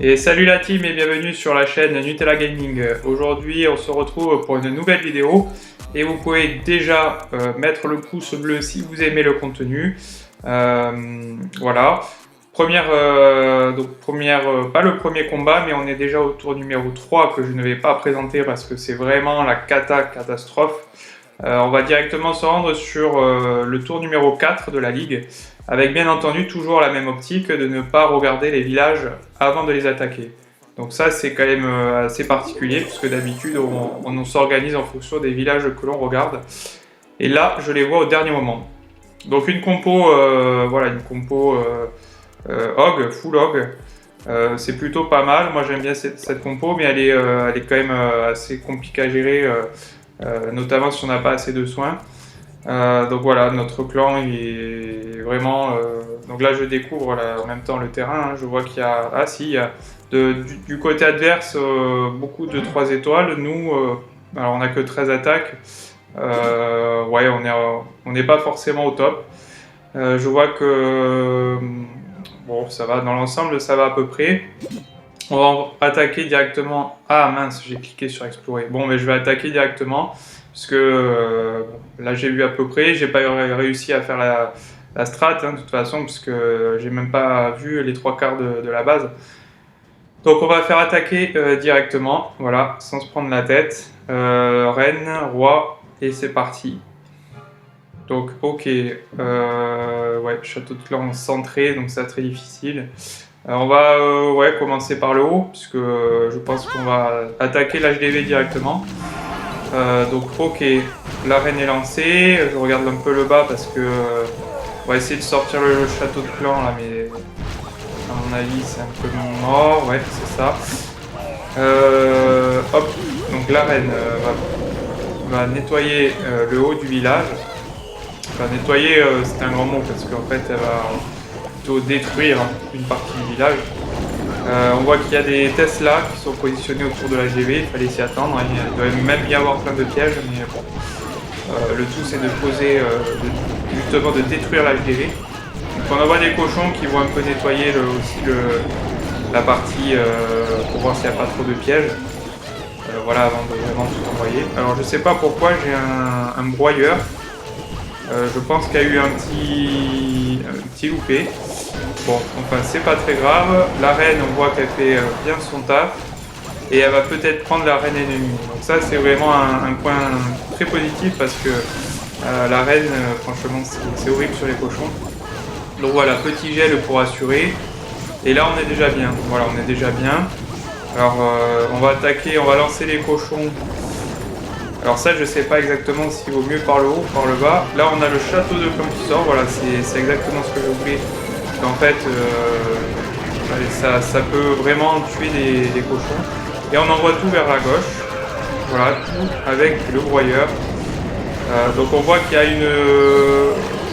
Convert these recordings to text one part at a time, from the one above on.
Et salut la team et bienvenue sur la chaîne Nutella Gaming. Aujourd'hui on se retrouve pour une nouvelle vidéo et vous pouvez déjà mettre le pouce bleu si vous aimez le contenu. Voilà. Pas le premier combat, mais on est déjà au tour numéro 3 que je ne vais pas présenter parce que c'est vraiment la catastrophe. On va directement se rendre sur le tour numéro 4 de la ligue, avec bien entendu toujours la même optique de ne pas regarder les villages avant de les attaquer. Donc ça c'est quand même assez particulier, puisque d'habitude on s'organise en fonction des villages que l'on regarde. Et là je les vois au dernier moment. Donc une compo, voilà, une compo Hog, full Hog. C'est plutôt pas mal, moi j'aime bien cette compo, mais elle est quand même assez compliquée à gérer, notamment si on n'a pas assez de soins. Donc voilà, notre clan il est vraiment... donc là je découvre là, en même temps le terrain, hein. Je vois qu'il y a... Ah si, il y a du côté adverse beaucoup de 3 étoiles. Nous, alors on n'a que 13 attaques. Ouais, on n'est pas forcément au top. Je vois que... bon, ça va, dans l'ensemble ça va à peu près. On va attaquer directement... Ah mince, j'ai cliqué sur explorer. Bon, mais je vais attaquer directement. Parce que là j'ai vu à peu près, j'ai pas réussi à faire la strat, hein, de toute façon, parce que j'ai même pas vu les 3/4 de la base. Donc on va faire attaquer directement, voilà, sans se prendre la tête. Reine, roi, et c'est parti. Donc ok, ouais, château de clan centré, donc c'est très difficile. On va ouais, commencer par le haut, puisque je pense qu'on va attaquer l'HDV directement. Donc ok, la reine est lancée, je regarde un peu le bas parce que on va essayer de sortir le château de clan là, mais à mon avis c'est un peu mort, ouais c'est ça. Hop, donc la reine va nettoyer le haut du village. Enfin nettoyer c'est un grand mot parce qu'en fait elle va plutôt détruire une partie du village. On voit qu'il y a des Tesla qui sont positionnés autour de la GV, il fallait s'y attendre, hein. Il doit même y avoir plein de pièges, mais bon. Le tout c'est de poser, justement de détruire la GV. Donc on envoie des cochons qui vont un peu nettoyer aussi la partie pour voir s'il n'y a pas trop de pièges. Voilà, avant de vraiment tout envoyer. Alors je sais pas pourquoi j'ai un broyeur. Je pense qu'il y a eu un petit loupé. Bon, enfin c'est pas très grave. La reine, on voit qu'elle fait bien son taf. Et elle va peut-être prendre la reine ennemie. Donc ça c'est vraiment un point très positif parce que la reine, franchement c'est horrible sur les cochons. Donc voilà, petit gel pour assurer. Et là on est déjà bien. Voilà, on est déjà bien. Alors on va attaquer, on va lancer les cochons. Alors ça je sais pas exactement s'il vaut mieux par le haut ou par le bas. Là on a le château de clan qui sort. Voilà, c'est exactement ce que je voulais. En fait, ça peut vraiment tuer des cochons. Et on envoie tout vers la gauche. Voilà, tout avec le broyeur. Donc on voit qu'il y a une...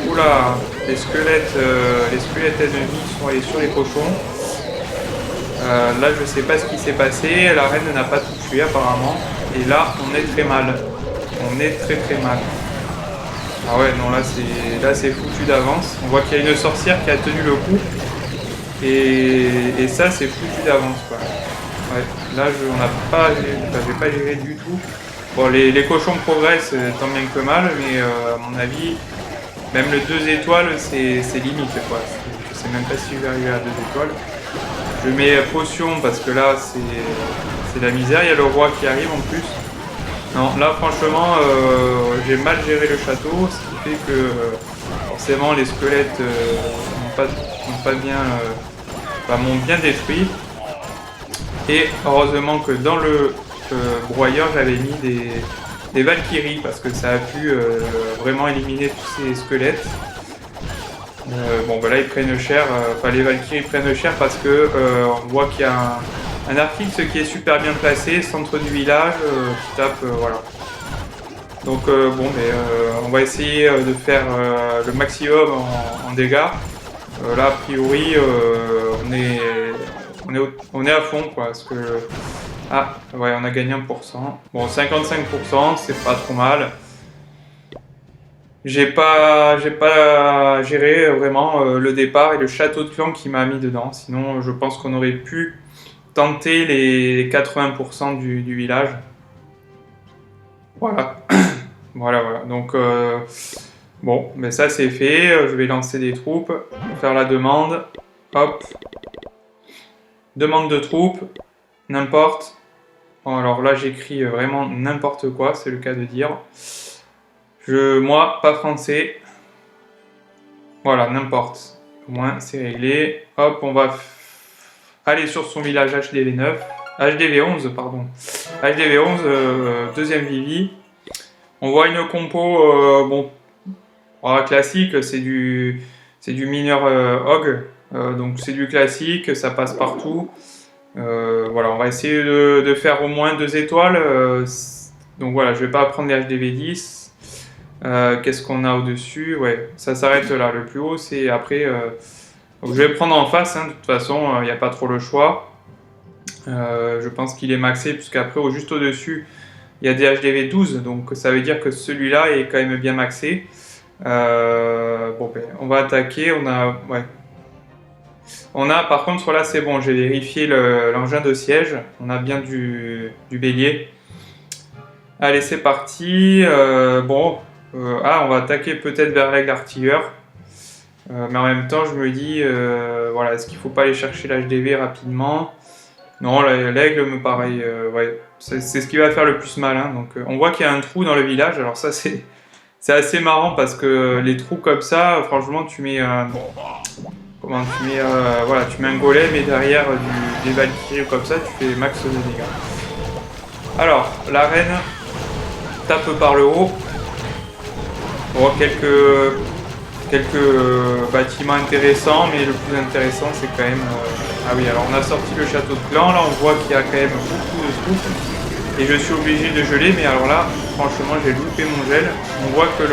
Oula, les squelettes ennemis sont allés sur les cochons. Là je sais pas ce qui s'est passé. La reine n'a pas tout tué apparemment. Et là on est très mal. On est très mal. Ah ouais, non, là c'est foutu d'avance. On voit qu'il y a une sorcière qui a tenu le coup. Et ça, c'est foutu d'avance, quoi. Ouais, là, j'ai pas géré du tout. Bon, les cochons progressent tant bien que mal, mais à mon avis, même le 2 étoiles, c'est limite, quoi. Je sais même pas si je vais arriver à 2 étoiles. Je mets potion parce que là, c'est la misère. Il y a le roi qui arrive en plus. Non, là franchement, j'ai mal géré le château, ce qui fait que forcément les squelettes m'ont bien détruit. Et heureusement que dans le broyeur, j'avais mis des Valkyries parce que ça a pu vraiment éliminer tous ces squelettes. Bon, bah là ils prennent cher, les Valkyries prennent cher parce que on voit qu'il y a un Archix qui est super bien placé, centre du village, qui tape, voilà. Donc bon, mais on va essayer de faire le maximum en dégâts. Là, a priori, on est à fond, quoi, parce que... Ah, ouais, on a gagné 1%. Bon, 55%, c'est pas trop mal. J'ai pas géré vraiment le départ et le château de clan qui m'a mis dedans. Sinon, je pense qu'on aurait pu tenter les 80% du village. Voilà, voilà. Donc, bon, mais ça c'est fait. Je vais lancer des troupes, faire la demande. Hop, demande de troupes, n'importe. Bon, alors là, j'écris vraiment n'importe quoi, c'est le cas de dire. Moi, pas français. Voilà, n'importe. Au moins, c'est réglé. Hop, on va aller sur son village HDV9. HDV11, pardon. HDV11, deuxième Vivi. On voit une compo, bon, voilà, classique, c'est du mineur hog. Donc c'est du classique, ça passe partout. Voilà, on va essayer de faire au moins 2 étoiles. Donc voilà, je vais pas prendre les HDV10. Qu'est-ce qu'on a au-dessus? Ouais, ça s'arrête là. Le plus haut, c'est après. Donc je vais prendre en face, hein, de toute façon, il n'y a pas trop le choix. Je pense qu'il est maxé, puisqu'après, juste au-dessus, il y a des HDV12. Donc ça veut dire que celui-là est quand même bien maxé. Bon, ben, on va attaquer. Ouais. Par contre, là, c'est bon. J'ai vérifié l'engin de siège. On a bien du bélier. Allez, c'est parti. Bon. On va attaquer peut-être vers l'aigle artilleur. Mais en même temps, je me dis, voilà, est-ce qu'il ne faut pas aller chercher l'HDV rapidement? Non, l'aigle me paraît, ouais, c'est ce qui va faire le plus mal. Hein. Donc, on voit qu'il y a un trou dans le village. Alors ça, c'est assez marrant parce que les trous comme ça, franchement, tu mets, voilà, tu mets un golem et derrière des valkyries comme ça, tu fais max de dégâts. Alors, la reine tape par le haut. On voit quelques bâtiments intéressants, mais le plus intéressant c'est quand même... Ah oui, alors on a sorti le château de clan, là on voit qu'il y a quand même beaucoup de troupes, et je suis obligé de geler, mais alors là, franchement j'ai loupé mon gel. On voit que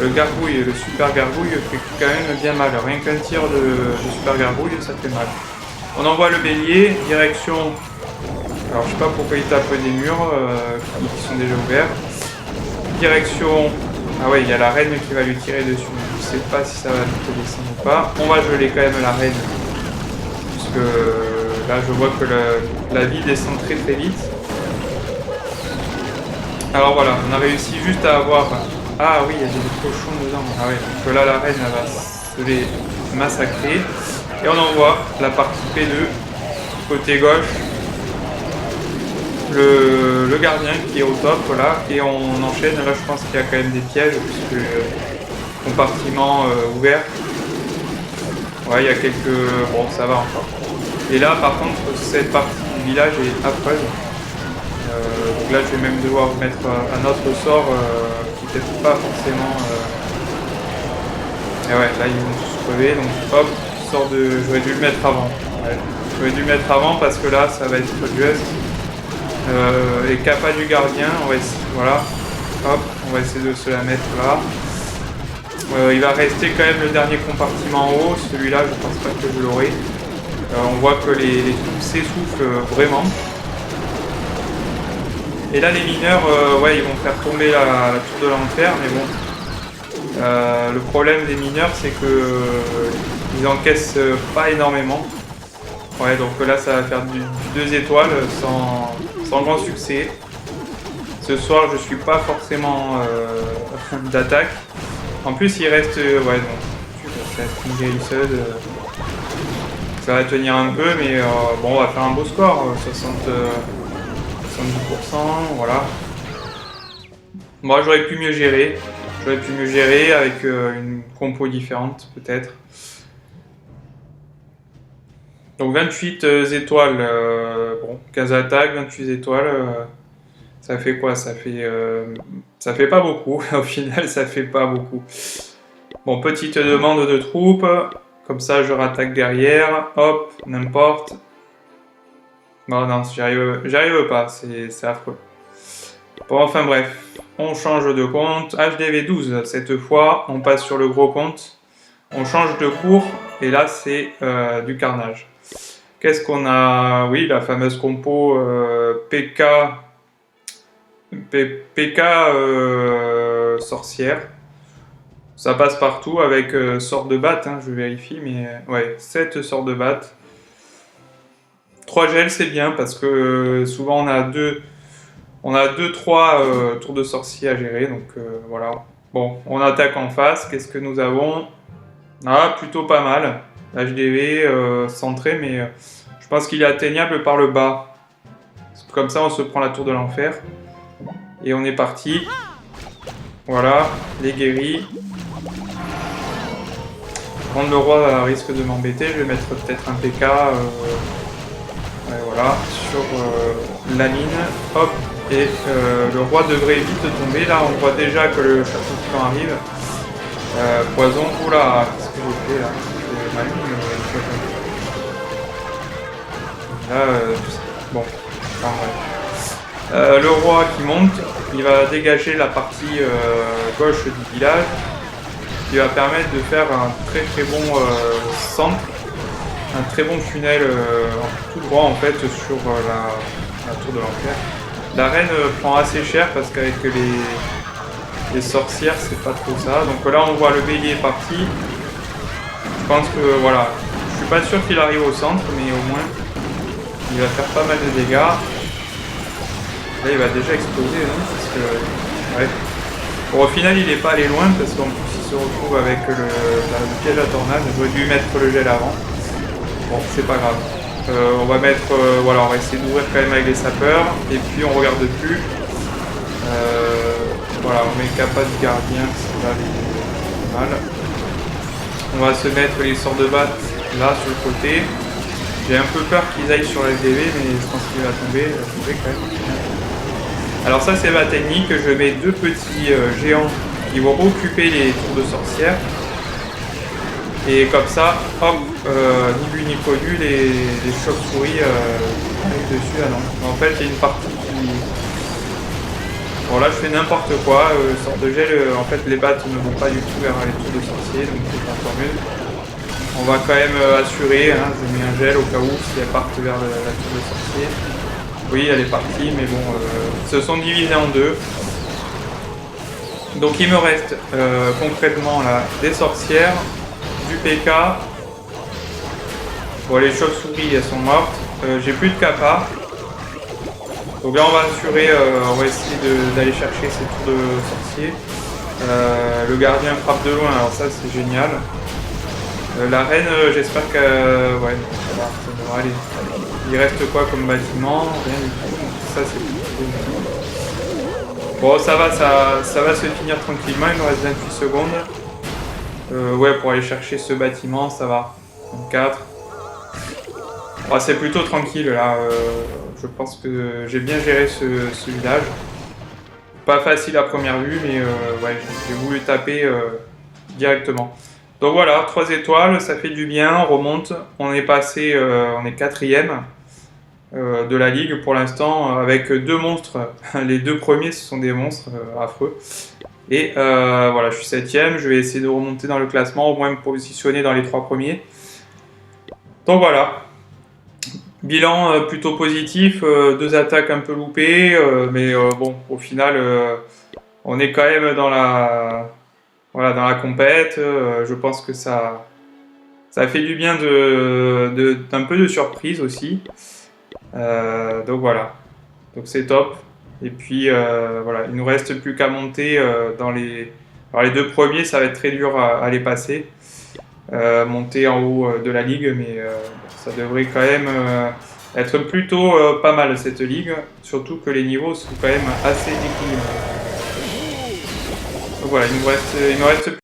le gargouille, le super gargouille fait quand même bien mal, rien qu'un tir de super gargouille ça fait mal. On envoie le bélier, direction... Alors je sais pas pourquoi il tape des murs qui sont déjà ouverts. Direction... Ah ouais, il y a la reine qui va lui tirer dessus. Je sais pas si ça va lui descendre ou pas. On va geler quand même la reine. Puisque là, je vois que la vie descend très très vite. Alors voilà, on a réussi juste à avoir... Ah oui, il y a des cochons dedans. Ah ouais, donc là, la reine, elle va se les massacrer. Et on envoie la partie P2, côté gauche. Le gardien qui est au top là, et on enchaîne. Là je pense qu'il y a quand même des pièges puisque compartiment ouvert. Ouais, il y a quelques... Bon, ça va encore. Et là par contre cette partie du village est affreuse. Donc là je vais même devoir mettre un autre sort qui n'est peut-être pas forcément... Et ouais, là ils vont tous crever, donc hop, sort de... J'aurais dû le mettre avant. Ouais. J'aurais dû le mettre avant parce que là ça va être juste. Et capa du gardien, on va essayer, voilà, hop, on va essayer de se la mettre là. Il va rester quand même le dernier compartiment en haut, celui-là je pense pas que je l'aurai. On voit que les troupes s'essoufflent vraiment. Et là les mineurs, ouais, ils vont faire tomber la tour de l'enfer, mais bon. Le problème des mineurs c'est que ils encaissent pas énormément. Ouais, donc là ça va faire du 2 étoiles sans grand succès. Ce soir je suis pas forcément d'attaque. En plus il reste... ouais, donc ça reste une guérisseuse. Ça va tenir un peu, mais bon, on va faire un beau score. 70%, voilà. Moi j'aurais pu mieux gérer. J'aurais pu mieux gérer avec une compo différente peut-être. Donc 28 étoiles, bon, 15 attaques, 28 étoiles, ça fait quoi? Ça fait pas beaucoup, au final ça fait pas beaucoup. Bon, petite demande de troupes, comme ça je rattaque derrière, hop, n'importe. Bon non, j'y arrive pas, c'est affreux. Bon, enfin bref, on change de compte, HDV12 cette fois, on passe sur le gros compte, on change de cours, et là c'est du carnage. Qu'est-ce qu'on a? Oui, la fameuse compo PK PK sorcière. Ça passe partout avec sorte de batte, hein, je vérifie, mais ouais, 7 sortes de batte. 3 gels, c'est bien parce que souvent on a 2-3 tours de sorcier à gérer, donc voilà. Bon, on attaque en face, qu'est-ce que nous avons? Ah, plutôt pas mal. HDV centré, mais je pense qu'il est atteignable par le bas. Comme ça, on se prend la tour de l'enfer. Et on est parti. Voilà, les guéris. Prendre le roi risque de m'embêter. Je vais mettre peut-être un PK. Ouais, voilà, sur la ligne. Hop. Et le roi devrait vite tomber. Là, on voit déjà que le château clan arrive. Poison. Oula, qu'est-ce que j'ai fait là? J'ai mal mis le là, bon. Enfin, ouais. Le roi qui monte, il va dégager la partie gauche du village, qui va permettre de faire un très très bon centre, un très bon tunnel tout droit en fait sur la tour de l'enfer. La reine prend assez cher parce qu'avec les sorcières c'est pas trop ça. Donc là on voit le bélier parti. Je pense que voilà, je suis pas sûr qu'il arrive au centre, mais au moins il va faire pas mal de dégâts. Là il va déjà exploser, hein, parce que ouais. Bon, au final il est pas allé loin parce qu'en plus il se retrouve avec le piège à tornade. J'aurais dû mettre le gel avant. Bon, c'est pas grave. On va mettre, voilà, on va essayer d'ouvrir quand même avec les sapeurs et puis on regarde plus. Voilà, on met capa du gardien, c'est là les mal. On va se mettre les sorts de batte là sur le côté. J'ai un peu peur qu'ils aillent sur LDV, mais je pense qu'il va tomber quand même. Alors ça c'est ma technique, je mets 2 petits géants qui vont occuper les tours de sorcière. Et comme ça, hop, ni vu ni connu, les chauves-souris arrivent dessus. Ah non, en fait il y a une partie qui... Bon là je fais n'importe quoi, sorte de gel, en fait les battes ne vont pas du tout vers les tours de sorcier, donc c'est encore mieux. On va quand même assurer, hein, je mets un gel au cas où si elles partent vers la tour de sorcier. Oui, elle est partie, mais bon, se sont divisés en deux. Donc il me reste concrètement là des sorcières, du PK. Bon, les chauves-souris elles sont mortes. J'ai plus de capa. Donc là on va assurer, on va essayer d'aller chercher ces tours de sorcier. Le gardien frappe de loin, alors ça c'est génial. La reine, j'espère que... ouais, ça devrait aller. Il reste quoi comme bâtiment? Rien du tout. Ça c'est positif. Bon, ça va se finir tranquillement. Il me reste 28 secondes. Ouais, pour aller chercher ce bâtiment, ça va. 24. Bon, c'est plutôt tranquille là. Je pense que j'ai bien géré ce village. Pas facile à première vue, mais ouais, j'ai voulu taper directement. Donc voilà, 3 étoiles, ça fait du bien, on remonte. On est passé, on est 4e de la ligue pour l'instant, avec 2 monstres. Les 2 premiers, ce sont des monstres affreux. Et voilà, je suis 7e, je vais essayer de remonter dans le classement, au moins me positionner dans les 3 premiers. Donc voilà. Bilan plutôt positif, 2 attaques un peu loupées, mais bon, au final, on est quand même dans voilà, dans la compète. Je pense que ça fait du bien d'un peu de surprise aussi. Donc voilà, donc c'est top. Et puis voilà, il nous reste plus qu'à monter dans alors les 2 premiers, ça va être très dur à les passer. Monter en haut de la ligue, mais ça devrait quand même être plutôt pas mal cette ligue, surtout que les niveaux sont quand même assez équilibrés. Donc voilà, il nous reste